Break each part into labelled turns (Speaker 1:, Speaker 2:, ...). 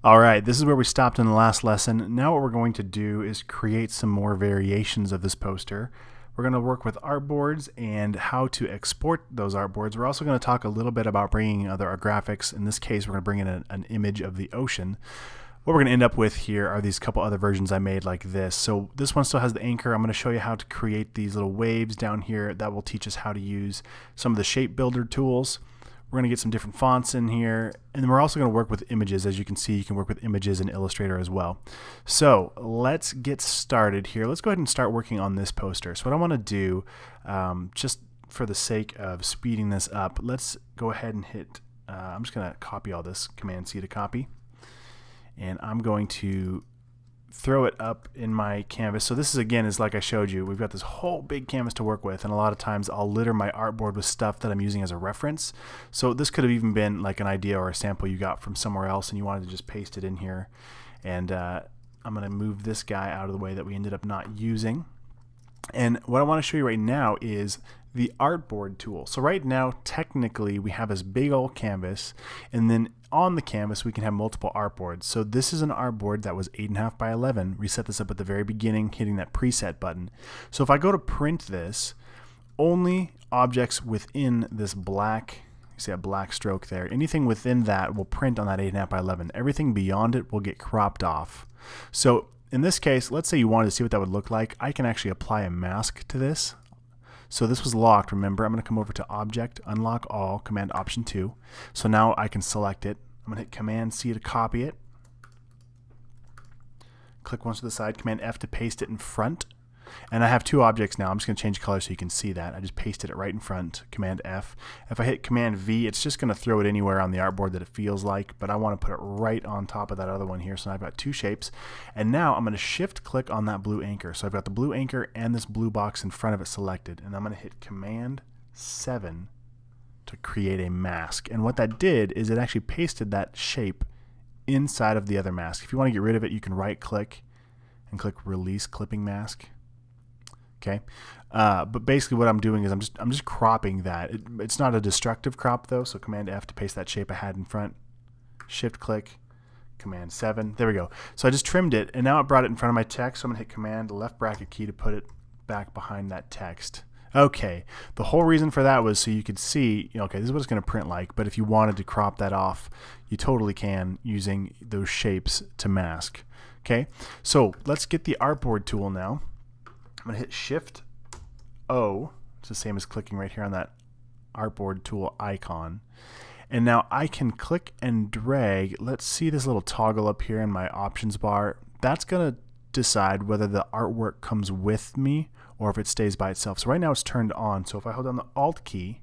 Speaker 1: All right, this is where we stopped in the last lesson. Now what we're going to do is create some more variations of this poster. We're going to work with artboards and how to export those artboards. We're also going to talk a little bit about bringing other graphics. In this case, we're going to bring in an image of the ocean. What we're going to end up with here are these couple other versions I made like this. So this one still has the anchor. I'm going to show you how to create these little waves down here. That will teach us how to use some of the shape builder tools. We're going to get some different fonts in here, and then we're also going to work with images. As you can see, you can work with images in Illustrator as well. So let's get started here. Let's go ahead and start working on this poster. So what I want to do, just for the sake of speeding this up, let's go ahead and hit, I'm just going to copy all this, Command-C to copy, and I'm going to throw it up in my canvas. So this is, again, is like I showed you, we've got this whole big canvas to work with, and a lot of times I'll litter my artboard with stuff that I'm using as a reference. So this could have even been like an idea or a sample you got from somewhere else and you wanted to just paste it in here. And I'm going to move this guy out of the way that we ended up not using. And what I want to show you right now is the artboard tool. So right now, technically, we have this big old canvas, and then on the canvas we can have multiple artboards. So this is an artboard that was 8.5 by 11. We set this up at the very beginning, hitting that preset button. So if I go to print this, only objects within this black, you see a black stroke there, anything within that will print on that 8.5 by 11. Everything beyond it will get cropped off. So in this case, let's say you wanted to see what that would look like. I can actually apply a mask to this. So this was locked, remember. I'm going to come over to Object, Unlock All, Command Option 2. So now I can select it. I'm going to hit Command-C to copy it. Click once to the side, Command-F to paste it in front. And I have two objects now. I'm just going to change color so you can see that. I just pasted it right in front, Command-F. If I hit Command-V, it's just going to throw it anywhere on the artboard that it feels like, but I want to put it right on top of that other one here. So I've got two shapes. And now I'm going to shift-click on that blue anchor. So I've got the blue anchor and this blue box in front of it selected. And I'm going to hit Command-7 to create a mask. And what that did is it actually pasted that shape inside of the other mask. If you want to get rid of it, you can right-click and click Release Clipping Mask. Okay, but basically what I'm doing is I'm just cropping that. It's not a destructive crop though, so Command F to paste that shape I had in front. Shift click, Command 7. There we go. So I just trimmed it, and now it brought it in front of my text. So I'm gonna hit Command left bracket key to put it back behind that text. Okay, the whole reason for that was so you could see, okay, this is what it's gonna print like. But if you wanted to crop that off, you totally can using those shapes to mask. Okay, so let's get the artboard tool now. I'm going to hit Shift O. It's the same as clicking right here on that artboard tool icon. And now I can click and drag. Let's see this little toggle up here in my options bar. That's going to decide whether the artwork comes with me or if it stays by itself. So right now it's turned on. So if I hold down the Alt key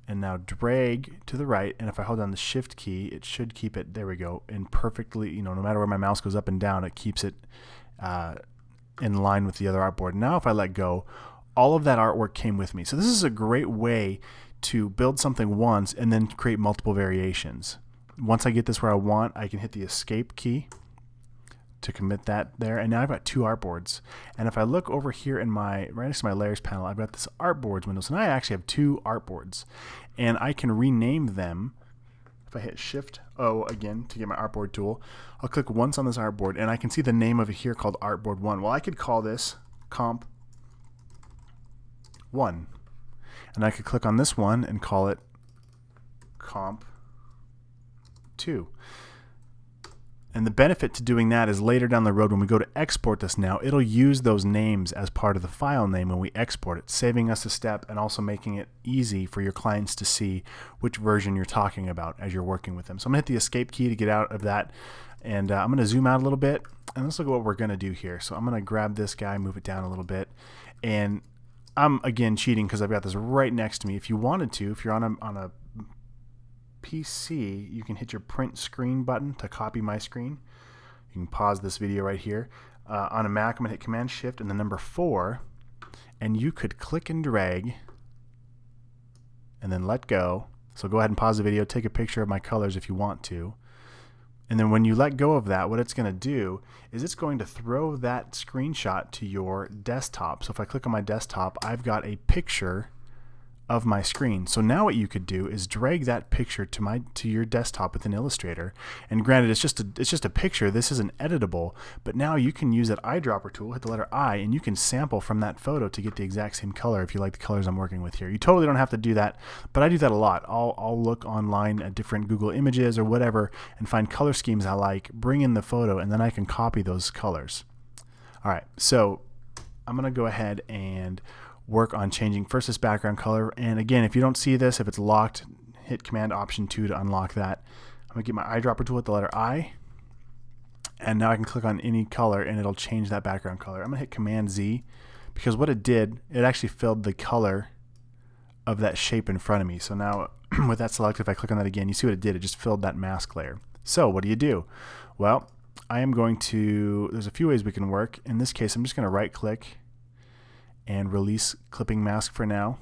Speaker 1: and now drag to the right, and if I hold down the Shift key, it should keep it, there we go, and perfectly, no matter where my mouse goes up and down, it keeps it in line with the other artboard. Now if I let go, all of that artwork came with me. So this is a great way to build something once and then create multiple variations. Once I get this where I want, I can hit the Escape key to commit that there, and now I've got two artboards. And if I look over here in my, right next to my layers panel, I've got this artboards window. So now I actually have two artboards, and I can rename them. If I hit Shift O again to get my artboard tool, I'll click once on this artboard and I can see the name of it here called Artboard 1. Well, I could call this Comp 1. And I could click on this one and call it Comp 2. And the benefit to doing that is later down the road when we go to export this now, it'll use those names as part of the file name when we export it, saving us a step and also making it easy for your clients to see which version you're talking about as you're working with them. So I'm going to hit the Escape key to get out of that, and I'm going to zoom out a little bit, and let's look at what we're going to do here. So I'm going to grab this guy, move it down a little bit, and I'm again cheating because I've got this right next to me. If you wanted to, if you're on a PC, you can hit your print screen button to copy my screen. You can pause this video right here. On a Mac, I'm going to hit Command Shift and the number 4, and you could click and drag and then let go. So go ahead and pause the video, take a picture of my colors if you want to. And then when you let go of that, what it's going to do is it's going to throw that screenshot to your desktop. So if I click on my desktop, I've got a picture of my screen. So now what you could do is drag that picture to your desktop within Illustrator. And granted, it's just a picture. This isn't editable, but now you can use that eyedropper tool, hit the letter I, and you can sample from that photo to get the exact same color if you like the colors I'm working with here. You totally don't have to do that, but I do that a lot. I'll look online at different Google Images or whatever and find color schemes I like, bring in the photo, and then I can copy those colors. All right, so I'm gonna go ahead and work on changing first this background color. And again, if you don't see this, if it's locked, hit Command Option 2 to unlock that. I'm gonna get my eyedropper tool at the letter I, and now I can click on any color and it'll change that background color. I'm gonna hit Command Z, because what it did, it actually filled the color of that shape in front of me. So now with that selected, if I click on that again, you see what it did, it just filled that mask layer. So what do? Well, I am going to, there's a few ways we can work. In this case, I'm just gonna right click and release clipping mask for now,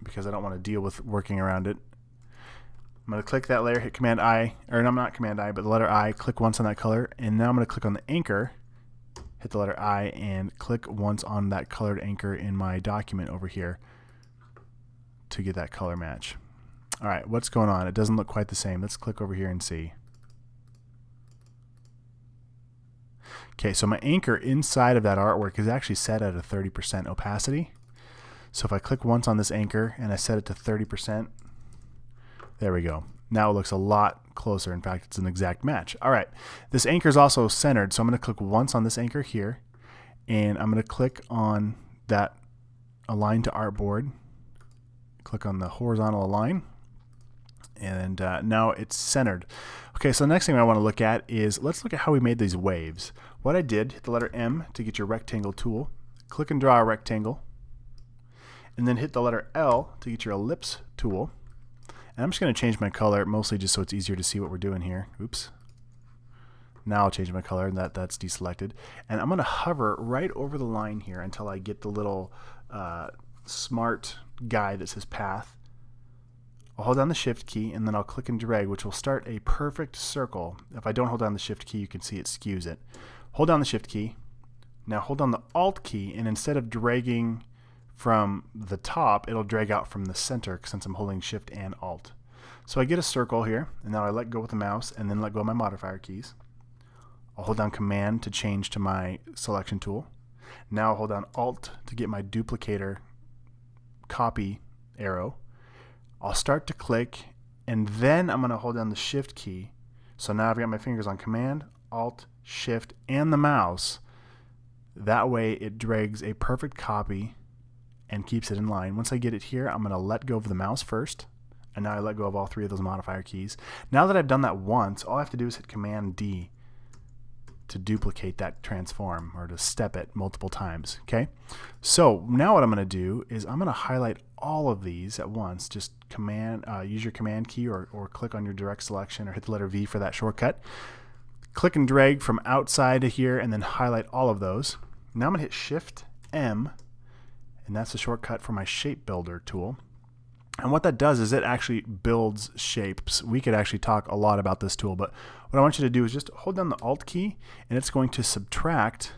Speaker 1: because I don't want to deal with working around it. I'm going to click that layer, hit Command I, or no, not Command I, but the letter I, click once on that color, and now I'm going to click on the anchor, hit the letter I, and click once on that colored anchor in my document over here to get that color match. All right, what's going on? It doesn't look quite the same. Let's click over here and see. Okay, so my anchor inside of that artwork is actually set at a 30% opacity. So if I click once on this anchor and I set it to 30%, there we go. Now it looks a lot closer. In fact, it's an exact match. All right, this anchor is also centered, so I'm going to click once on this anchor here, and I'm going to click on that Align to Artboard. Click on the horizontal align, and now it's centered. Okay, so the next thing I want to look at is, let's look at how we made these waves. What I did, hit the letter M to get your rectangle tool, click and draw a rectangle, and then hit the letter L to get your ellipse tool. And I'm just going to change my color, mostly just so it's easier to see what we're doing here. Oops. Now I'll change my color, and that's deselected. And I'm going to hover right over the line here until I get the little smart guy that says path. I'll hold down the Shift key, and then I'll click and drag, which will start a perfect circle. If I don't hold down the Shift key, you can see it skews it. Hold down the Shift key. Now hold down the Alt key, and instead of dragging from the top, it'll drag out from the center since I'm holding Shift and Alt. So I get a circle here, and now I let go with the mouse and then let go of my modifier keys. I'll hold down Command to change to my selection tool. Now I'll hold down Alt to get my duplicator copy arrow. I'll start to click, and then I'm going to hold down the Shift key. So now I've got my fingers on Command, Alt, Shift, and the mouse. That way it drags a perfect copy and keeps it in line. Once I get it here, I'm going to let go of the mouse first, and now I let go of all three of those modifier keys. Now that I've done that once, all I have to do is hit Command D to duplicate that transform, or to step it multiple times. Okay, so now what I'm going to do is I'm going to highlight all of these at once. Just use your Command key, or click on your direct selection, or hit the letter V for that shortcut. Click and drag from outside to here, and then highlight all of those. Now I'm going to hit Shift M, and that's the shortcut for my shape builder tool. And what that does is it actually builds shapes. We could actually talk a lot about this tool, but what I want you to do is just hold down the Alt key, and it's going to subtract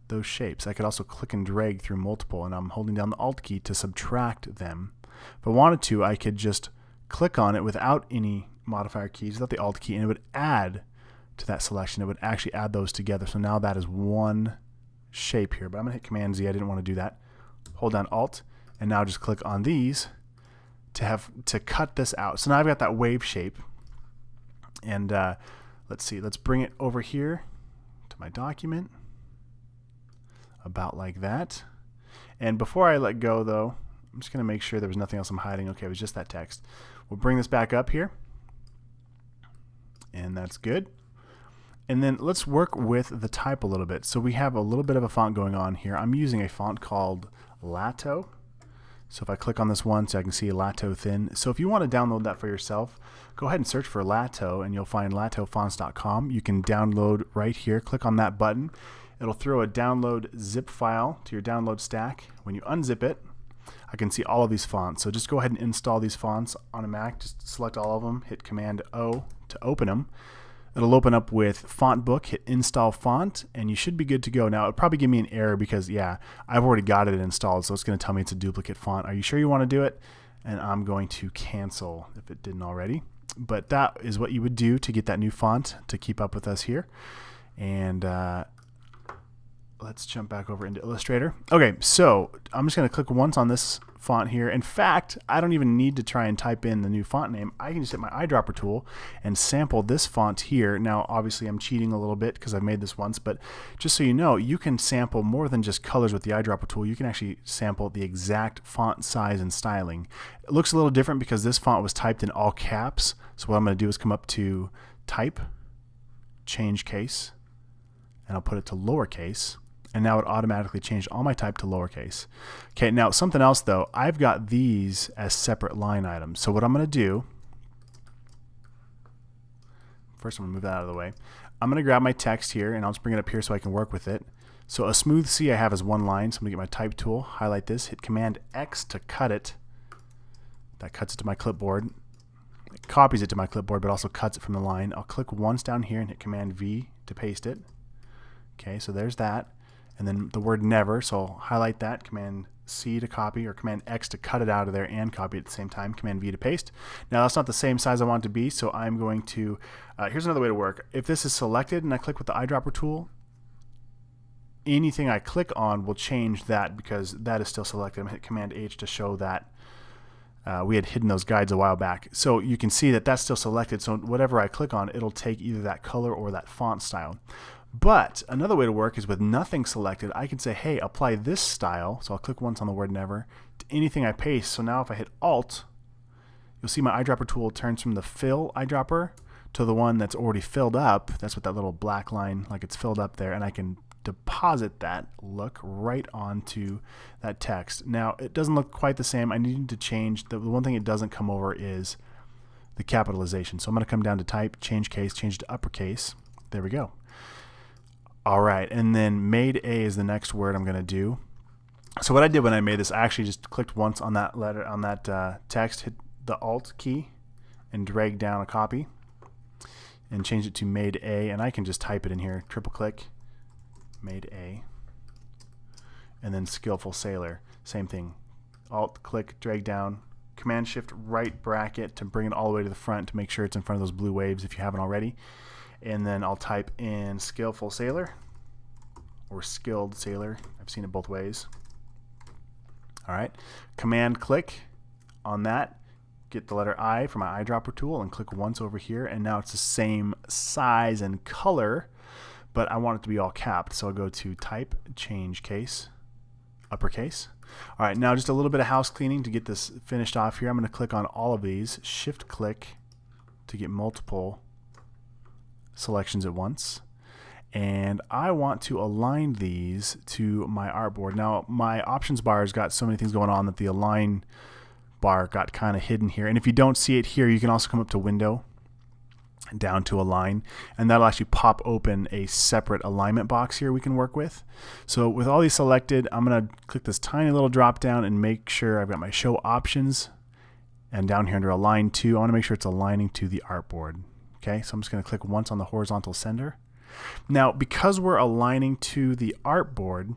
Speaker 1: those shapes. I could also click and drag through multiple, and I'm holding down the Alt key to subtract them. If I wanted to, I could just click on it without any modifier keys, without the Alt key, and it would add to that selection. It would actually add those together. So now that is one shape here, but I'm going to hit Command Z. I didn't want to do that. Hold down Alt, and now just click on these to cut this out. So now I've got that wave shape, and let's see, let's bring it over here to my document, about like that. And before I let go though, I'm just going to make sure there was nothing else I'm hiding. Okay, it was just that text. We'll bring this back up here, and that's good. And then let's work with the type a little bit. So we have a little bit of a font going on here. I'm using a font called Lato. So if I click on this one, so I can see Lato Thin. So if you want to download that for yourself, go ahead and search for Lato, and you'll find latofonts.com. You can download right here. Click on that button. It'll throw a download zip file to your download stack. When you unzip it, I can see all of these fonts. So just go ahead and install these fonts on a Mac. Just select all of them, hit Command O to open them. It'll open up with Font Book, hit Install Font, and you should be good to go. Now, it'll probably give me an error because, yeah, I've already got it installed, so it's going to tell me it's a duplicate font. Are you sure you want to do it? And I'm going to cancel if it didn't already. But that is what you would do to get that new font to keep up with us here. And let's jump back over into Illustrator. Okay, so I'm just going to click once on this font here. In fact, I don't even need to try and type in the new font name. I can just hit my eyedropper tool and sample this font here. Now, obviously, I'm cheating a little bit because I've made this once, but just so you know, you can sample more than just colors with the eyedropper tool. You can actually sample the exact font size and styling. It looks a little different because this font was typed in all caps. So what I'm going to do is come up to Type, Change Case, and I'll put it to lowercase. And now it automatically changed all my type to lowercase. Okay, now something else though, I've got these as separate line items. So what I'm going to do, first I'm going to move that out of the way. I'm going to grab my text here and I'll just bring it up here so I can work with it. So a smooth C I have as one line, so I'm going to get my type tool, highlight this, hit Command X to cut it. That cuts it to my clipboard. It copies it to my clipboard but also cuts it from the line. I'll click once down here and hit Command V to paste it. Okay, so there's that. And then the word never, so I'll highlight that, Command C to copy, or Command X to cut it out of there and copy it at the same time, Command V to paste. Now that's not the same size I want it to be, so I'm going to, here's another way to work. If this is selected and I click with the eyedropper tool, anything I click on will change that because that is still selected. I'm going to hit Command H to show that. We had hidden those guides a while back. So you can see that that's still selected, so whatever I click on, it'll take either that color or that font style. But another way to work is with nothing selected, I can say, hey, apply this style. So I'll click once on the word never to anything I paste. So now if I hit Alt, you'll see my eyedropper tool turns from the fill eyedropper to the one that's already filled up. That's what that little black line, like it's filled up there, and I can deposit that look right onto that text. Now it doesn't look quite the same. I need to change, the one thing it doesn't come over is the capitalization. So I'm going to come down to Type, Change Case, change to uppercase. There we go. All right, and then made A is the next word I'm going to do. So what I did when I made this, I actually just clicked once on that letter, on that text, hit the Alt key, and drag down a copy, and change it to made A. And I can just type it in here, triple click, made A, and then skillful sailor, same thing. Alt click, drag down, Command Shift right bracket to bring it all the way to the front to make sure it's in front of those blue waves if you haven't already. And then I'll type in skillful sailor or skilled sailor. I've seen it both ways. All right, Command click on that, get the letter I from my eyedropper tool and click once over here, and now it's the same size and color, but I want it to be all capped. So I'll go to Type, Change Case, uppercase. All right, now just a little bit of house cleaning to get this finished off here. I'm going to click on all of these, shift click to get multiple selections at once, and I want to align these to my artboard. Now my options bar has got so many things going on that the align bar got kind of hidden here, and if you don't see it here, you can also come up to Window and down to Align, and that'll actually pop open a separate alignment box here we can work with. So with all these selected, I'm going to click this tiny little drop down and make sure I've got my show options, and down here under Align to, I want to make sure it's aligning to the artboard. Okay, so I'm just going to click once on the horizontal sender. Now, because we're aligning to the artboard,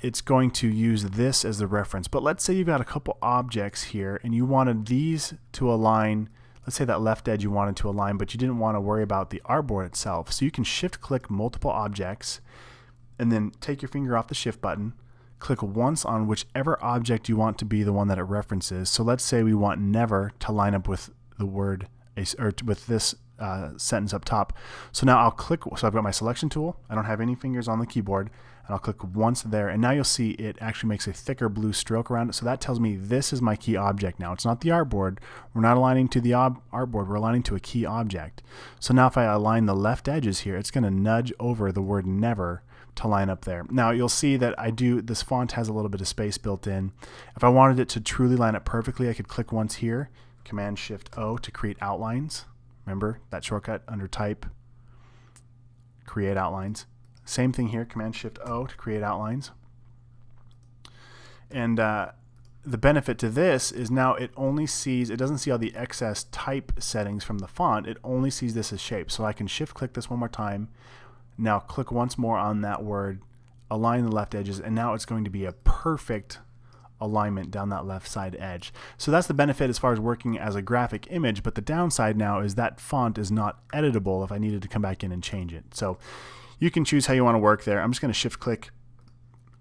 Speaker 1: it's going to use this as the reference. But let's say you've got a couple objects here and you wanted these to align. Let's say that left edge you wanted to align, but you didn't want to worry about the artboard itself. So you can shift click multiple objects and then take your finger off the shift button, click once on whichever object you want to be the one that it references. So let's say we want never to line up with the word, or with this sentence up top. So now I'll click, so I've got my selection tool, I don't have any fingers on the keyboard, and I'll click once there, and now you'll see it actually makes a thicker blue stroke around it. So that tells me this is my key object now. It's not the artboard. We're not aligning to the artboard, we're aligning to a key object. So now if I align the left edges here, it's going to nudge over the word never to line up there. Now you'll see that this font has a little bit of space built in. If I wanted it to truly line up perfectly, I could click once here, Command Shift O to create outlines. Remember that shortcut under Type, create outlines. Same thing here, Command Shift O to create outlines. And the benefit to this is now it doesn't see all the excess type settings from the font. It only sees this as shape. So I can shift click this one more time. Now click once more on that word, align the left edges, and now it's going to be a perfect alignment down that left side edge. So that's the benefit as far as working as a graphic image, but the downside now is that font is not editable if I needed to come back in and change it. So you can choose how you want to work there. I'm just going to shift click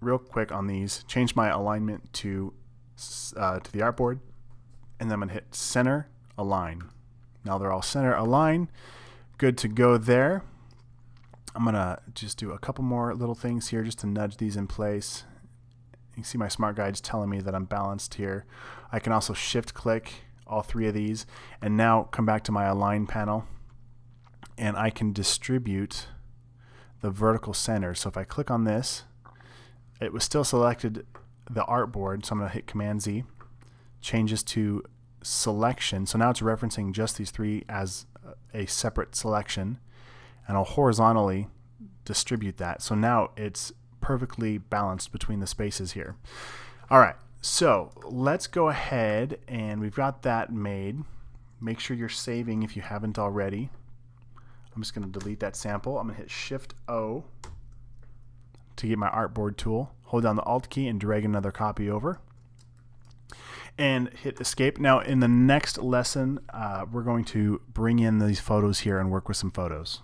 Speaker 1: real quick on these, change my alignment to the artboard, and then I'm going to hit center align. Now they're all center align. Good to go there. I'm going to just do a couple more little things here just to nudge these in place. You can see my smart guide's telling me that I'm balanced here. I can also shift click all three of these and now come back to my align panel, and I can distribute the vertical center. So if I click on this, it was still selected the artboard, so I'm going to hit Command Z, changes to selection. So now it's referencing just these three as a separate selection, and I'll horizontally distribute that. So now it's perfectly balanced between the spaces here. All right, so let's go ahead, and we've got that made. Make sure you're saving if you haven't already. I'm just going to delete that sample. I'm going to hit Shift O to get my artboard tool. Hold down the Alt key and drag another copy over, and hit Escape. Now in the next lesson, we're going to bring in these photos here and work with some photos.